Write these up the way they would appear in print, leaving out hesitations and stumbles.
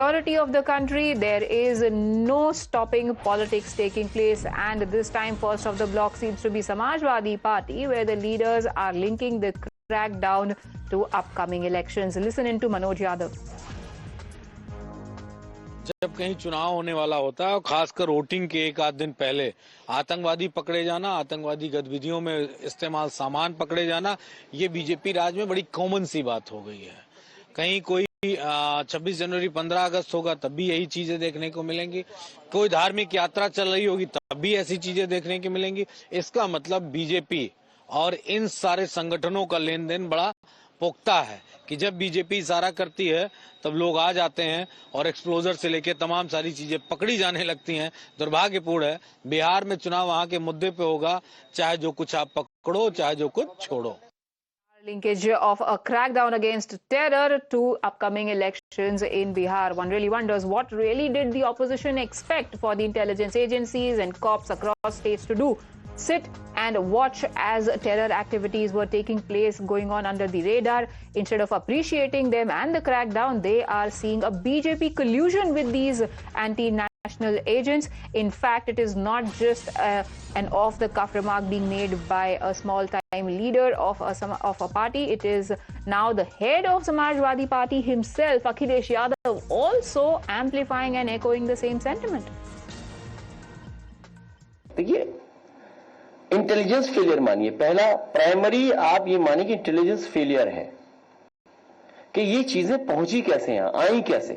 Majority of the country, there is no stopping politics taking place, and this time first of the block seems to be Samajwadi Party, where the leaders are linking the crackdown to upcoming elections. Listen into Manoj Yadav. जब कहीं चुनाव होने वाला होता है और खासकर voting के एक आध दिन पहले आतंकवादी पकड़े जाना, आतंकवादी गतिविधियों में इस्तेमाल सामान पकड़े जाना, ये बीजेपी राज में बड़ी कॉमन सी बात हो गई है। कहीं कोई 26 जनवरी 15 अगस्त होगा तब भी यही चीजें देखने को मिलेंगी, कोई धार्मिक यात्रा चल रही होगी तब भी ऐसी चीजें देखने को मिलेंगी। इसका मतलब बीजेपी और इन सारे संगठनों का लेन देन बड़ा पुख्ता है कि जब बीजेपी इशारा करती है तब लोग आ जाते हैं और एक्सप्लोजर से लेके तमाम सारी चीजें पकड़ी जाने लगती हैं। दुर्भाग्यपूर्ण है, बिहार में चुनाव वहां के मुद्दे पे होगा, चाहे जो कुछ आप पकड़ो चाहे जो कुछ छोड़ो। Linkage of a crackdown against terror to upcoming elections in Bihar. One really wonders what really did the opposition expect for the intelligence agencies and cops across states to do? Sit and watch as terror activities were taking place, going on under the radar. Instead of appreciating them and the crackdown, they are seeing a BJP collusion with these anti-national agents. In fact, it is not just an off-the-cuff remark being made by a small-time leader of a party. It is now the head of Samajwadi Party himself, Akhilesh Yadav, also amplifying and echoing the same sentiment. Intelligence failure मानिए, पहला primary आप ये मानिए कि intelligence failure है कि ये चीजें पहुंची कैसे, यहां आई कैसे।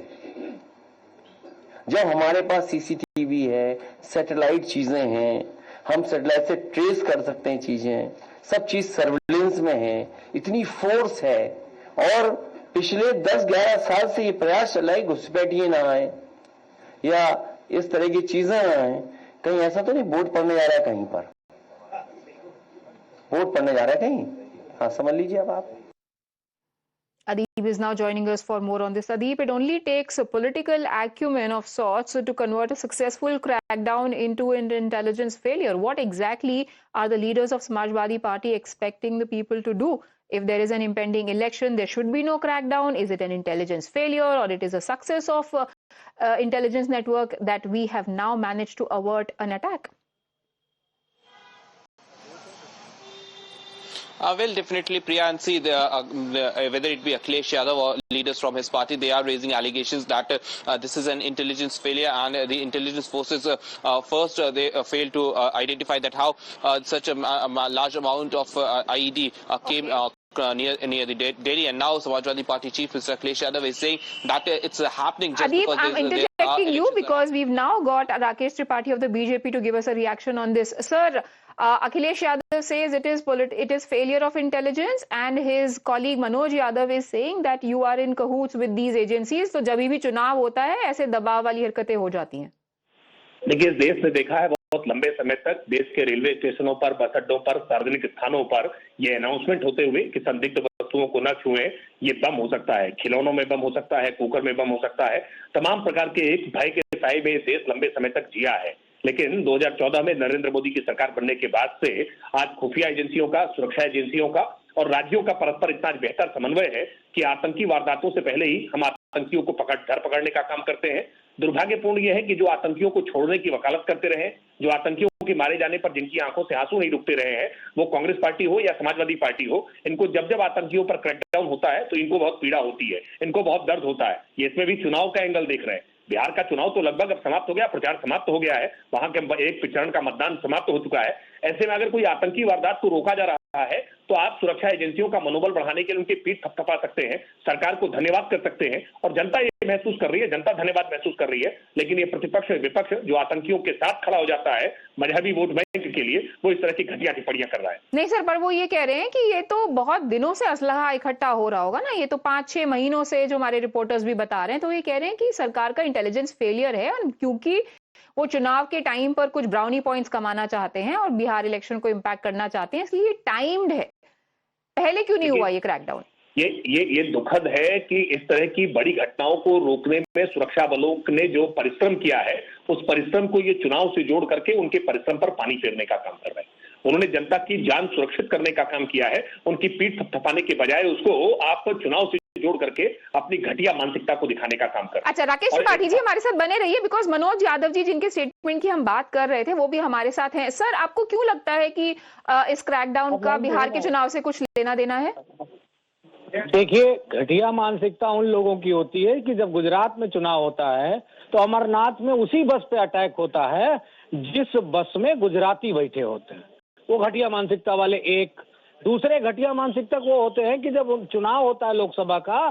जब हमारे पास सीसीटीवी है, सैटेलाइट चीजें हैं, हम सैटेलाइट से ट्रेस कर सकते हैं चीजें, सब चीज सर्विलेंस में है, इतनी फोर्स है, और पिछले 10-11 साल से ये प्रयास चला है घुसपैठिए ना आए या इस तरह की चीजें आए। कहीं ऐसा तो नहीं वोट पड़ने जा रहा है, कहीं पर वोट पड़ने जा रहा है कहीं, हाँ समझ लीजिए अब आप। Adib is now joining us for more on this. Adib, it only takes a political acumen of sorts to convert a successful crackdown into an intelligence failure. What exactly are the leaders of Samajwadi Party expecting the people to do? If there is an impending election, there should be no crackdown. Is it an intelligence failure, or it is a success of intelligence network that we have now managed to avert an attack? Well, definitely, Priya, and see, whether it be Akhilesh Yadav or leaders from his party, they are raising allegations that this is an intelligence failure, and the intelligence forces first they failed to identify that how such a large amount of IED came near the Delhi, and now Samajwadi Party chief Mr. Akhilesh Yadav is saying that it's happening just Adib, because I'm interjecting you because we've now got Rakesh Tripathi of the BJP to give us a reaction on this. Sir, Akhilesh Yadav says it is failure of intelligence, and his colleague Manoj Yadav is saying that you are in cahoots with these agencies. तो जब भी चुनाव होता है ऐसे दबाव वाली हरकतें हो जाती हैं। देखिए, इस देश ने देखा है बहुत लंबे समय तक देश के रेलवे स्टेशनों पर, बस अड्डों पर, सार्वजनिक स्थानों पर ये अनाउंसमेंट होते हुए कि संदिग्ध वस्तुओं को न छुएं, ये बम हो सकता है, खिलौनों में बम हो सकता है, कुकर में बम हो सकता है, तमाम प्रकार के एक भय के साए में देश लंबे समय तक जिया है। लेकिन 2014 में नरेंद्र मोदी की सरकार बनने के बाद से आज खुफिया एजेंसियों का, सुरक्षा एजेंसियों का और राज्यों का परस्पर इतना बेहतर समन्वय है कि आतंकी वारदातों से पहले ही हम आतंकियों को धर पकड़ने का काम करते हैं। दुर्भाग्यपूर्ण यह है कि जो आतंकियों को छोड़ने की वकालत करते रहे, जो आतंकियों के मारे जाने पर जिनकी आंखों से आंसू नहीं रुकते रहे हैं, वो कांग्रेस पार्टी हो या समाजवादी पार्टी हो, इनको जब जब आतंकियों पर क्रैकडाउन होता है तो इनको बहुत पीड़ा होती है, इनको बहुत दर्द होता है। ये इसमें भी चुनाव का एंगल देख रहे हैं। बिहार का चुनाव तो लगभग अब समाप्त हो गया, प्रचार समाप्त हो गया है, वहां के एक चरण का मतदान समाप्त हो चुका है। ऐसे में अगर कोई आतंकी वारदात को रोका जा रहा है तो आप सुरक्षा एजेंसियों का मनोबल बढ़ाने के लिए उनकी पीठ थपथपा सकते हैं, सरकार को धन्यवाद कर सकते हैं, और जनता ये महसूस कर रही है, जनता धन्यवाद महसूस कर रही है। लेकिन ये प्रतिपक्ष विपक्ष जो आतंकियों के साथ खड़ा हो जाता है मजहबी वोट बैंक के लिए, वो इस तरह की घटिया टिप्पणियां कर रहा है। नहीं सर, पर वो ये कह रहे हैं कि ये तो बहुत दिनों से असलहा इकट्ठा हो रहा होगा ना, ये तो 5-6 महीनों से, जो हमारे रिपोर्टर्स भी बता रहे हैं, तो ये कह रहे हैं कि सरकार का इंटेलिजेंस फेलियर है, और क्योंकि वो चुनाव के टाइम पर कुछ ब्राउनी पॉइंट्स कमाना चाहते हैं और बिहार इलेक्शन को इम्पैक्ट करना चाहते हैं, इसलिए टाइम्ड है। पहले क्यों नहीं हुआ ये क्रैकडाउन? ये दुखद है कि इस तरह की बड़ी घटनाओं को रोकने में सुरक्षा बलों ने जो परिश्रम किया है, उस परिश्रम को ये चुनाव से जोड़ करके उनके परिश्रम पर पानी फेरने का काम कर रहे हैं। उन्होंने जनता की जान सुरक्षित करने का काम किया है, उनकी पीठ थपथपाने के बजाय उसको आप चुनाव से जोड़ करके अपनी घटिया मानसिकता को दिखाने का काम कर रहे हैं। अच्छा, राकेश त्रिपाठी जी हमारे साथ बने रहिए, बिकॉज मनोज यादव जी जिनके स्टेटमेंट की हम बात कर रहे थे वो भी हमारे साथ हैं। सर, आपको क्यों लगता है कि इस क्रैकडाउन का बिहार के चुनाव से कुछ लेना देना है? देखिए, घटिया मानसिकता उन लोगों की होती है कि जब गुजरात में चुनाव होता है तो अमरनाथ में उसी बस पे अटैक होता है जिस बस में गुजराती बैठे होते हैं। वो घटिया मानसिकता वाले एक। दूसरे घटिया मानसिकता वो होते हैं कि जब चुनाव होता है लोकसभा का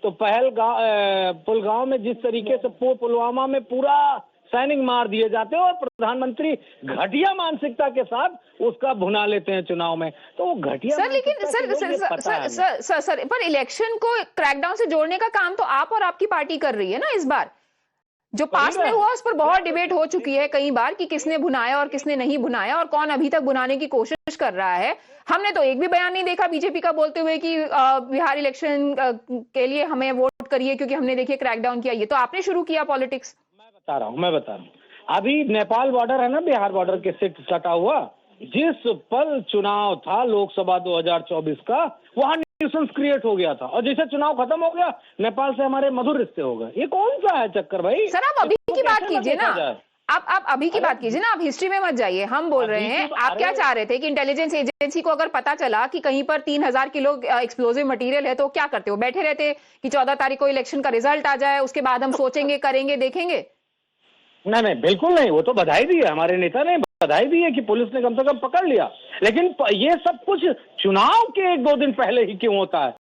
तो पुलगांव में जिस तरीके से पुलवामा में पूरा सैनिक मार दिए जाते हैं और प्रधानमंत्री घटिया मानसिकता के साथ उसका भुना लेते हैं चुनाव में, तो वो घटिया सर लेकिन सर पर इलेक्शन को क्रैकडाउन से जोड़ने का काम तो आप और आपकी पार्टी कर रही है ना। इस बार जो पास में हुआ उस पर बहुत डिबेट हो चुकी है कई बार कि किसने भुनाया और किसने नहीं भुनाया और कौन अभी तक भुनाने की कोशिश कर रहा है। हमने तो एक भी बयान नहीं देखा बीजेपी का बोलते हुए कि बिहार इलेक्शन के लिए हमें वोट करिए क्योंकि हमने देखिए क्रैकडाउन किया। ये तो आपने शुरू किया पॉलिटिक्स। मैं बता रहा हूँ अभी नेपाल बॉर्डर है ना, बिहार बॉर्डर के से सटा हुआ, जिस पल चुनाव था लोकसभा 2024 का वहां न्यूसेंस क्रिएट हो गया था और जैसे चुनाव खत्म हो गया नेपाल से हमारे मधुर रिश्ते हो गए। ये कौन सा है चक्कर भाई? सर आप अभी की बात कीजिए ना, आप अभी की बात कीजिए ना, आप हिस्ट्री में मत जाइए। हम बोल रहे हैं आप क्या चाह रहे थे कि इंटेलिजेंस एजेंसी को अगर पता चला कि कहीं पर 3000 किलो एक्सप्लोजिव मटेरियल है तो क्या करते हो? बैठे रहते कि 14 तारीख को इलेक्शन का रिजल्ट आ जाए उसके बाद हम सोचेंगे, करेंगे, देखेंगे? नहीं, बिल्कुल नहीं। वो तो बधाई दी है, हमारे नेता ने बधाई दी है कि पुलिस ने कम से कम पकड़ लिया, लेकिन ये सब कुछ चुनाव के 1-2 दिन पहले ही क्यों होता है?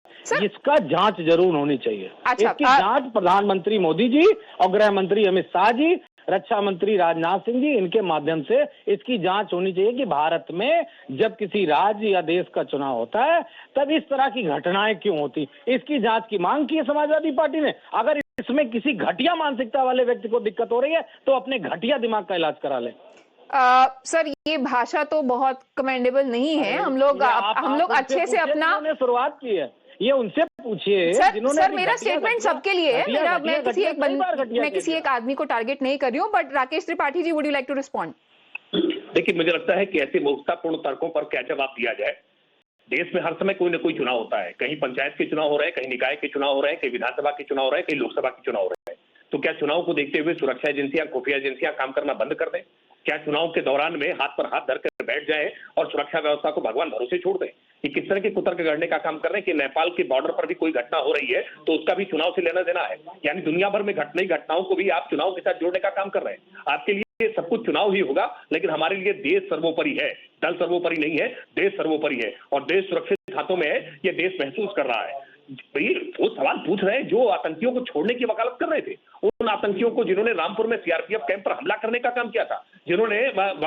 इसका जांच जरूर होनी चाहिए। अच्छा, इसकी जांच प्रधानमंत्री मोदी जी और गृह मंत्री अमित शाह जी, रक्षा मंत्री राजनाथ सिंह जी, इनके माध्यम से इसकी जांच होनी चाहिए कि भारत में जब किसी राज्य या देश का चुनाव होता है तब इस तरह की घटनाएं क्यों होती। इसकी जांच की मांग की है समाजवादी पार्टी ने। अगर इसमें किसी घटिया मानसिकता वाले व्यक्ति को दिक्कत हो रही है तो अपने घटिया दिमाग का इलाज करा ले। सर ये भाषा तो बहुत कमेंडेबल नहीं है। हम लोग अच्छे से अपना शुरुआत की है, ये उनसे पूछिए। सर मेरा स्टेटमेंट सबके लिए है। मेरा मैं किसी एक आदमी को टारगेट नहीं कर रही हूँ। But Rakesh Tripathi ji, would you like to respond? देखिए, मुझे लगता है कि ऐसे मूर्खतापूर्ण तर्कों पर क्या जवाब दिया जाए। देश में हर समय कोई ना कोई चुनाव होता है। कहीं पंचायत के चुनाव हो रहे हैं, कहीं निकाय के चुनाव हो रहे हैं, कहीं विधानसभा के चुनाव हो रहे हैं, कहीं लोकसभा के चुनाव हो रहे हैं। तो क्या चुनाव को देखते हुए सुरक्षा एजेंसियां, खुफिया एजेंसियां काम करना बंद कर दें? क्या चुनाव के दौरान में हाथ पर हाथ धरकर बैठ जाए और सुरक्षा व्यवस्था को भगवान भरोसे छोड़ दें? कि किस तरह के कुतर्क गढ़ने का काम कर रहे हैं कि नेपाल के बॉर्डर पर भी कोई घटना हो रही है तो उसका भी चुनाव से लेना देना है। यानी दुनिया भर में घटने घटनाओं को भी आप चुनाव के साथ जोड़ने का काम कर रहे हैं। आपके लिए सब कुछ चुनाव ही होगा, लेकिन हमारे लिए देश सर्वोपरि है। दल सर्वोपरि नहीं है, देश सर्वोपरि है और देश सुरक्षित हाथों में है, ये देश महसूस कर रहा है। भाई वो सवाल पूछ रहे हैं जो आतंकियों को छोड़ने की वकालत कर रहे थे, उन आतंकियों को जिन्होंने रामपुर में सीआरपीएफ कैंप पर हमला करने का काम किया था, जिन्होंने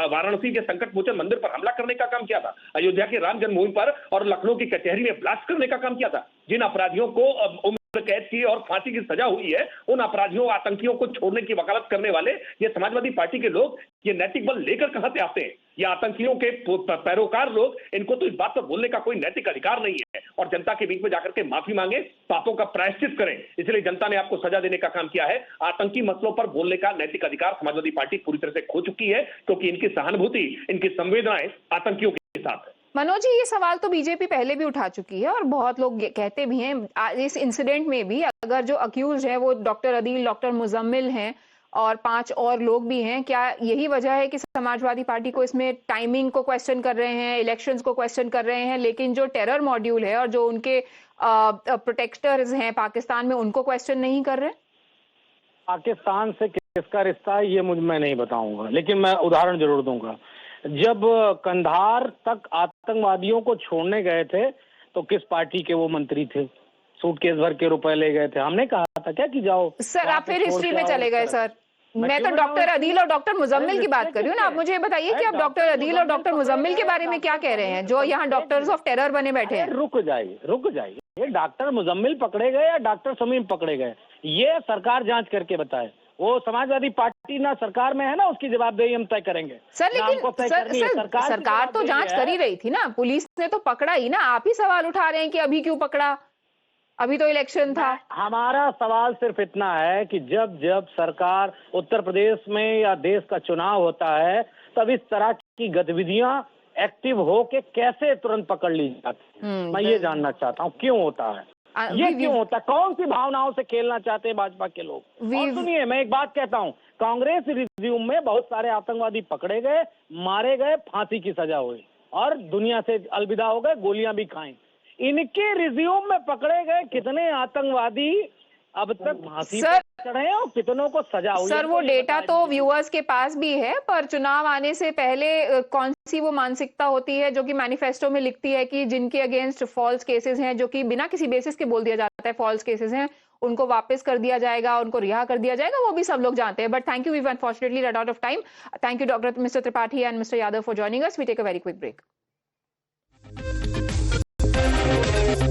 वाराणसी के संकट मोचन मंदिर पर हमला करने का काम किया था, अयोध्या के राम जन्मभूमि पर और लखनऊ की कचहरी में ब्लास्ट करने का काम किया था, जिन अपराधियों को उम्र कैद की और फांसी की सजा हुई है, उन अपराधियों आतंकियों को छोड़ने की वकालत करने वाले ये समाजवादी पार्टी के लोग ये नैतिक बल लेकर कहां से आते हैं? ये आतंकियों के पैरोकार लोग, इनको तो इस बात पर बोलने का कोई नैतिक अधिकार नहीं है और जनता के बीच में जाकर के माफी मांगे, पापों का प्रायश्चित करें। इसलिए जनता ने आपको सजा देने का काम किया है। आतंकी मसलों पर बोलने का नैतिक अधिकार समाजवादी पार्टी पूरी तरह से खो चुकी है क्योंकि इनकी सहानुभूति, इनकी संवेदनाएं आतंकियों के साथ है। मनोज जी, ये सवाल तो बीजेपी पहले भी उठा चुकी है और बहुत लोग कहते भी हैं इस इंसिडेंट में भी अगर जो अक्यूज है वो डॉक्टर अदील, डॉक्टर मुजम्मिल हैं और 5 और लोग भी हैं, क्या यही वजह है कि समाजवादी पार्टी को इसमें टाइमिंग को क्वेश्चन कर रहे हैं, इलेक्शंस को क्वेश्चन कर रहे हैं, लेकिन जो टेरर मॉड्यूल है और जो उनके प्रोटेक्टर्स हैं पाकिस्तान में उनको क्वेश्चन नहीं कर रहे? पाकिस्तान से किसका रिश्ता है ये मैं नहीं बताऊंगा, लेकिन मैं उदाहरण जरूर दूंगा। जब कंधार तक आतंकवादियों को छोड़ने गए थे तो किस पार्टी के वो मंत्री थे? सूटकेस भर के रुपए ले गए थे। हमने कहा था क्या कि जाओ? सर आप फिर हिस्ट्री में चले गए। सर मैं तो डॉक्टर अदील और डॉक्टर मुजम्मिल की बात कर रही हूँ ना। आप मुझे बताइए कि आप डॉक्टर अदील और डॉक्टर मुजम्मिल के बारे में क्या कह रहे हैं जो यहाँ डॉक्टर्स ऑफ टेरर बने बैठे हैं? रुक जाइए। ये डॉक्टर मुजम्मिल पकड़े गए या डॉक्टर समीम पकड़े गए, ये सरकार जांच करके बताए। वो समाजवादी पार्टी ना सरकार में है ना, उसकी जवाबदेही हम तय करेंगे। सर लेकिन सरकार तो जांच कर ही रही थी ना, पुलिस ने तो पकड़ा ही ना। आप ही सवाल उठा रहे हैं कि अभी क्यों पकड़ा, अभी तो इलेक्शन था। हमारा सवाल सिर्फ इतना है कि जब जब सरकार उत्तर प्रदेश में या देश का चुनाव होता है तब इस तरह की गतिविधियां एक्टिव हो के कैसे तुरंत पकड़ ली जाती है, मैं ये जानना चाहता हूँ क्यों होता है। ये क्यों होता? कौन सी भावनाओं से खेलना चाहते हैं भाजपा के लोग? और सुनिए, मैं एक बात कहता हूं, कांग्रेस रिज्यूम में बहुत सारे आतंकवादी पकड़े गए, मारे गए, फांसी की सजा हुई और दुनिया से अलविदा हो गए, गोलियां भी खाई। इनके रिज्यूम में पकड़े गए कितने आतंकवादी अब तक फांसी पर चढ़े हैं और कितनों को सजा हुई? सर, वो डेटा तो व्यूअर्स के पास भी है, पर चुनाव आने से पहले कौन सी वो मानसिकता होती है जो कि मैनिफेस्टो में लिखती है कि जिनके अगेंस्ट फॉल्स केसेस हैं, जो कि बिना किसी बेसिस के बोल दिया जाता है फॉल्स केसेस हैं, उनको वापस कर दिया जाएगा, उनको रिहा कर दिया जाएगा, वो भी सब लोग जानते हैं। But thank you, we unfortunately run out of time. Thank you doctor mister Tripathi and mister Yadav for joining us. We take a very quick break.